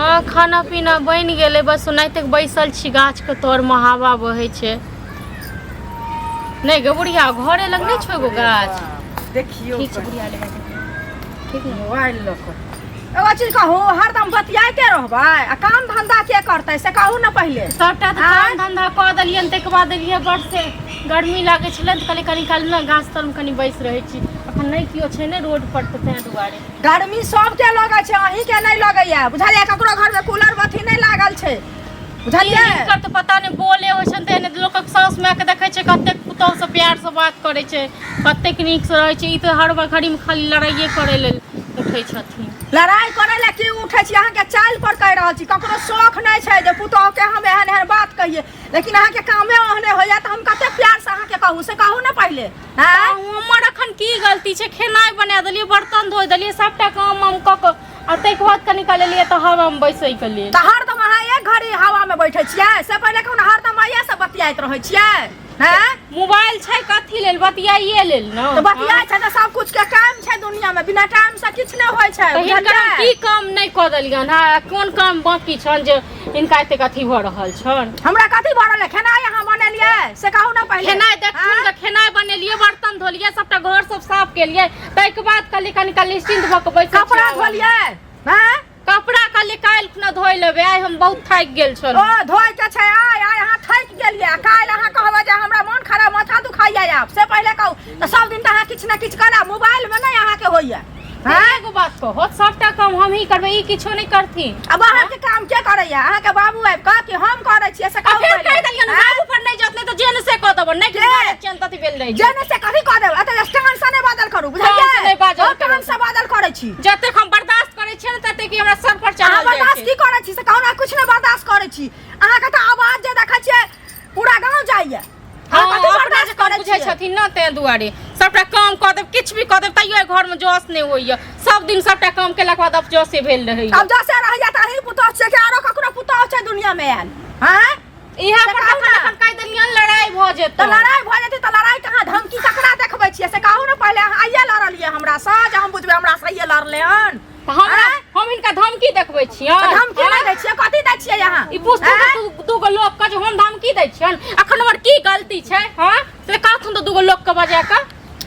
हाँ खाना पीना बन गए बस ओनाहिते बैसल छी गाछ के तर में हवा बहे छे नहीं गे बुढ़िया घरे लग नहीं छो एगो गाछ देखियो ठीक है बुढ़िया ले ठीक है मोबाइल लक एगो चीज कहू हरदम बतियाइते रहबै आ काम धंधा के करतै से कहू ना पहले सबटा तो काम धंधा क देलियन तक बाद देलिए बड़ से गर्मी लागे छले त कनी कनी काल ना गाछ तर में कनी बैस रहे छी अखन नहीं कियो छै ने रोड पर त तै दुआरे गर्मी सबके लगै छै अहीं के नहीं लगैया बुझलियै ककरो घर में कूलर बत्ती नहीं लागल छै बुझलियै इनकर तो पता नहीं बोले हो छन त ने लोक सास माय के देखै छै कते पुतौ से प्यार से बात करे छै कते नीक से रहै छै ई तो हर घड़ी में खाली लड़ाइए करे लेल उठै छथिन लड़ाई करे ला की उठै छी अहाँ के चाल पर कह रहल छी ककरो शौक नहीं छै जे पुतौ के हम एहन एहन बात कहिए लेकिन अहाँ के कामे ओहने होया त हम कते प्यार से अहाँ के कहू से कहू ना पहले हैं हमर अखन की गलती छै खेनाइ बना देलिए बर्तन धोइ देलिए सबटा काम हम क के आ तै के बाद कनी काल लिए त हवा में बैसै के लिए त हरदम अहाँ एक घड़ी हवा में बैठे छियै से पहले कहू ना हरदम आइए से बतियाइत रहै छियै हैं मोबाइल छै कथी लेल बतियाइए लेल न तो बतियाइ छै त सब कुछ के काम छै दुनिया में बिना काम से किछ नै होय छै हिनकर की काम नहीं क देलियन हां कोन काम बाकी छन जे इनका एते कथी भ रहल छन हमरा कथी भरल है खेनाइ अहाँ बनेलिए से कहू ना पहले खेनाइ देखथुन त खेनाइ बनेलिए बर्तन धोलिए सबटा घर सब साफ केलिए तै के बाद कनी कनी निश्चिंत भ के बैठ कपड़ा धोलिए हैं कपड़ा काली काल खुना धोइ लेबे आइ हम बहुत थाक गेल छन ओ धोइ के छै आइ अहाँ थाक गेलिए काल अहाँ कहबै जे हमरा मन खराब माथा दुखाइया आब से पहले कहू त सब दिन त अहाँ किछ ना किछ करा मोबाइल में नहीं अहाँ के होइया एगो बात कहो सबटा काम हम ही करबे ई किछो नहीं करथिन अब अहाँ के काम के करैया अहाँ के बाबू आबि कह कि हम करै छियै से कहू फिर कह देलियन बाबू पर नहीं जतने तो जेन से क देबो नहीं कि चंद तती बेल रही जेने से कथी क देब अते स्टैंड से नहीं बादल करू बुझलिए हम से बादल करै छी जते हम बर्दाश्त करे छी तते कि हमरा सर पर चढ़ल अहाँ बर्दाश्त की करै छी से कहू ना कुछ नहीं बर्दाश्त करै छी अहाँ के त आवाज जे देखै छियै पूरा गांव जाइया हां कथी बर्दाश्त करै बुझै छथिन न तै दुआरे सबटा काम क देब किछ भी क देब तइयो घर में जोश नहीं होइया सब दिन सबटा काम केला के बाद अब जोशे भेल रहै अब जैसे रहैया त अहीं पुतौ छै कि आरो ककरो पुतौ छै दुनिया में आयल हैं इहा पर अपन कह देलियन लड़ाई भ जेत त लड़ाई भ जेतै त लड़ाई कहां धमकी ककरा देखबै छियै से कहू ना पहले अहाँ आइए लड़लिए हमरा से जे हम बुझबै हमरा से आइए लड़ले हन हम इनका धमकी देखबै छियै धमकी नहीं दै छियै कथी दै छियै यहाँ ई पुस्तक दूगो लोग के जे हम धमकी दै छियन अखन हमर की गलती छै हां से कहथुन तो दूगो लोग के बजा के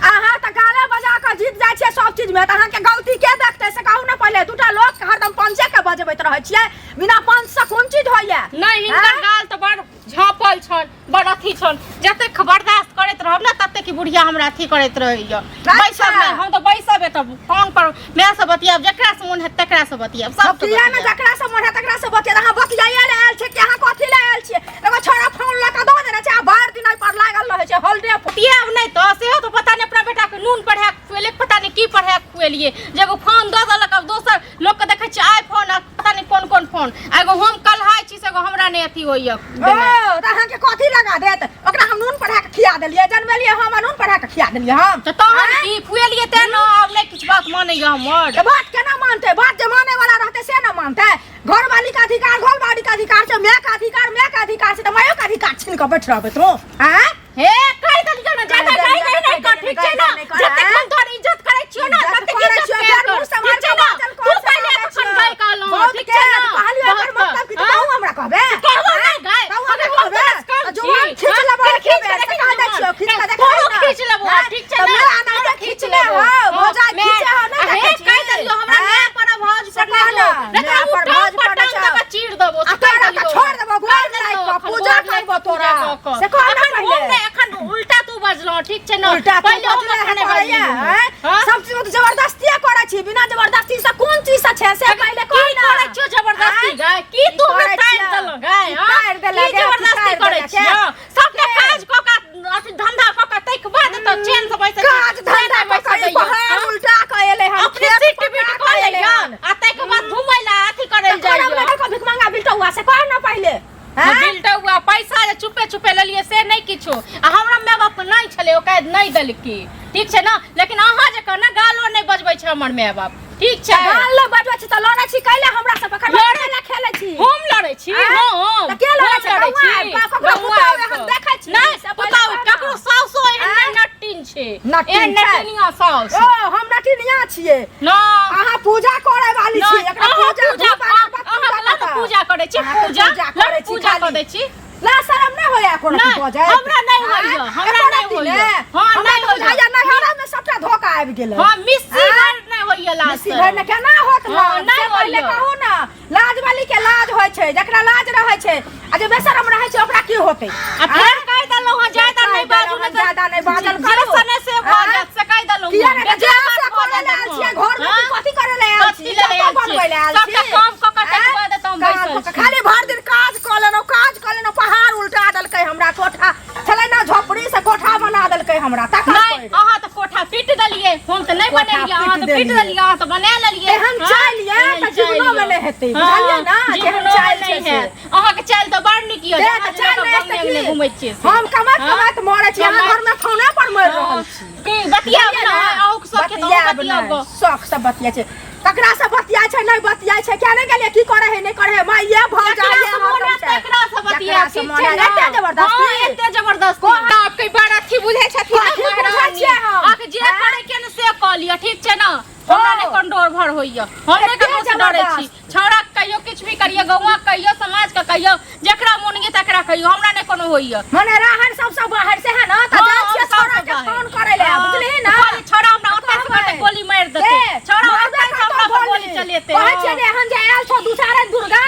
अहाँ त गाले बजा के जीत जाइ छियै सब चीज में त अहाँ के गलती के देखतै से कहू ना पहले दूटा लोग हरदम पंचे के बजबैत रहै छियै बिना पंच से कोन चीज होइया नहीं हिनकर गाल त बड़ झापल छन बड़ अथी छन जते बर्दाश्त करैत रहब ना तते की बुढ़िया हमरा अथी करैत रहैया बैसब नहीं हम तो बैसबे तब फोन पर मैं से बतियाब जकरा से मन है तकरा से बतियाब सब किया ना जकरा से मन है तकरा से बतिया अहाँ बतियाइए ले आयल छै कि अहाँ कथी ले आयल छियै एगो छोरा फोन ल के द देने छै आ भर दिन पर लागल रहै छै हॉलिडे बतियाब नहीं तो सेहो तो पता नहीं अपना बेटा के नून पढ़ा खुएले पता नहीं की पढ़ा खुएलिए जेगो फोन द देलक अब दोसर लोग के देखै छै आईफोन पता नहीं कोन कोन फोन एगो हम कलहाय छी से हमरा नहीं अथी होइया ओ त अहाँ के कथी लगा देत ओकरा हम नून पढ़ा के खिया देलिए जनमेलिए हम नून पढ़ा के खिया देलिए हम त हम की खुएलिए ते न अब नहीं कुछ बात मानेगा हमर बात केना मानते बात जे माने वाला रहते से ना मानते घर वाली का अधिकार घर वाली का अधिकार छै मैं का अधिकार छै त मायो का अधिकार छीन के बैठ रहबे तो हैं हे कहि दलियो ना ज्यादा कहि नहीं कर ठीक छै ना जते हम तोर इज्जत करै छियो ना तते इज्जत कर मुंह समाज के बात तू पहले अपन गय कहलो ठीक छै ना कहलियो एकर मतलब कि कहू हमरा कहबे कहबो नहीं गय कहू हमरा कहबे जवान खींच लेबो खींच के कह दै छियो खींच के देखै ना खींच लेबो ठीक छै ना मैं आना खींच ले हो भौजा खींचे हो ना हे कहि दलियो हमरा मैं पर भौज पर कहलो मैं पर भौज पर टांग के चीर देबो कह दलियो छोड़ देबो गोर नहीं को पूजा करबो तोरा से कह ना पहले एखन उल्टा तू बजलो ठीक छै ना पहले हम कहने बजिया सब चीज तो जबरदस्ती करै छी बिना जबरदस्ती से कोन चीज से छै से पहले कह ना करै छियो जबरदस्ती गाय की तू हमरा टाइम देलो गाय हां की जबरदस्ती करै छियो सबके काज क के अथी धंधा क के तै के बाद त चैन से बैसे काज धंधा क के बाहर उल्टा कहले हम खेती बीट क ले हन आ तै के बाद घुमै ला अथी करल जाय को भिख मांगा बिल्टा हुआ से कह ना पहले बिल्टा हुआ पैसा जे चुपे चुपे लेलिए से नहीं किछो आ हमरा माय बाप नहीं छले ओकरा नहीं देलकी ठीक छै ना लेकिन अहाँ जे कहना गालो नहीं बजबै छै हमर माय बाप ठीक छै गाल बजबै छी त लड़ै छी कैले हमरा से पकड़ लड़ै ला खेलै छी हम लड़ै छी हम त के लड़ै छी ककरो पुताव हम देखै छी नहीं पुताव ककरो सासो एहन नटिन छै एहन नटिनिया सास ओ हम नटिनिया छियै ना अहाँ पूजा करे वाली छी एकरा पूजा करै छी पूजा लट पूजा कर दै छी ला शरम नहीं होया कोनो नहीं, हो जाए हमरा नहीं होइयो हमरा नहीं होइयो हां नहीं होइयो या नहीं हमरा में सबटा धोखा आबि गेलै हां मिस्सी घर नहीं होइयो लाज मिस्सी घर में केना होत लाज नहीं पहले होइयो कहू ना लाज वाली के लाज होय छै जकरा लाज रहै छै आ जे बेशरम रहै छै ओकरा की होतै आ फेर कहि देलौ हां ज्यादा नहीं बाजू ना ज्यादा नहीं बाजल करो करू सने से बाजत से कहि देलौ किया रे जे से करे ले आल छियै घर में कथि करे ले आल छियै सब बनबै ले आल छियै सबटा काम क के तक बाद हम बैसल छी खाली भर दिन काज क लेनो पहाड़ उल्टा देलकै हमरा कोठा छलै ना झोपड़ी से कोठा बना देलकै हमरा तक नहीं अहाँ तो कोठा पीट देलिए हम तो नहीं बनेलिए अहाँ तो पीट देलिए अहाँ तो बना लेलिए हम चालिए त जीवनो में नहीं हेतै बुझलिए ना जे हम चाल छै से अहाँ के चाल तो बड़ नीक यऽ देख चाल नहीं त घुमै छियै हम कमात मरै छी अहाँ घर में खाना पर मर रहल छी की बतिया ना अहू के सब के तो बतिया शौक से बतिया छै ककरा से बतिया छै नहीं बतिया छै क्या नहीं गेलिए की करे है नहीं करे है माइए भ जाइए ककरा से बतिया ठीक छै एते जबरदस्ती एते जबरदस्ती आप कई बार अथी बुझै छथिन आके जे करे के न से क लिया ठीक छै ना हमरा ने कंडोर भर होइया हम ने ककरो से डरै छी छौड़ा कहियो किछ भी करियो गौवा कहियो समाज का कहियो जेकरा मोन गे तकरा कहियो हमरा ने कोनो होइया मने राहर सब बाहर से है ना त जा छियै छौड़ा के फोन करे ले बुझली ना छौड़ा हमरा ओतै से काटे गोली मार देते छौड़ा ओतै से हमरा गोली चलेते कहै छियै जे हम जे आयल छौ दू चार दुर्गा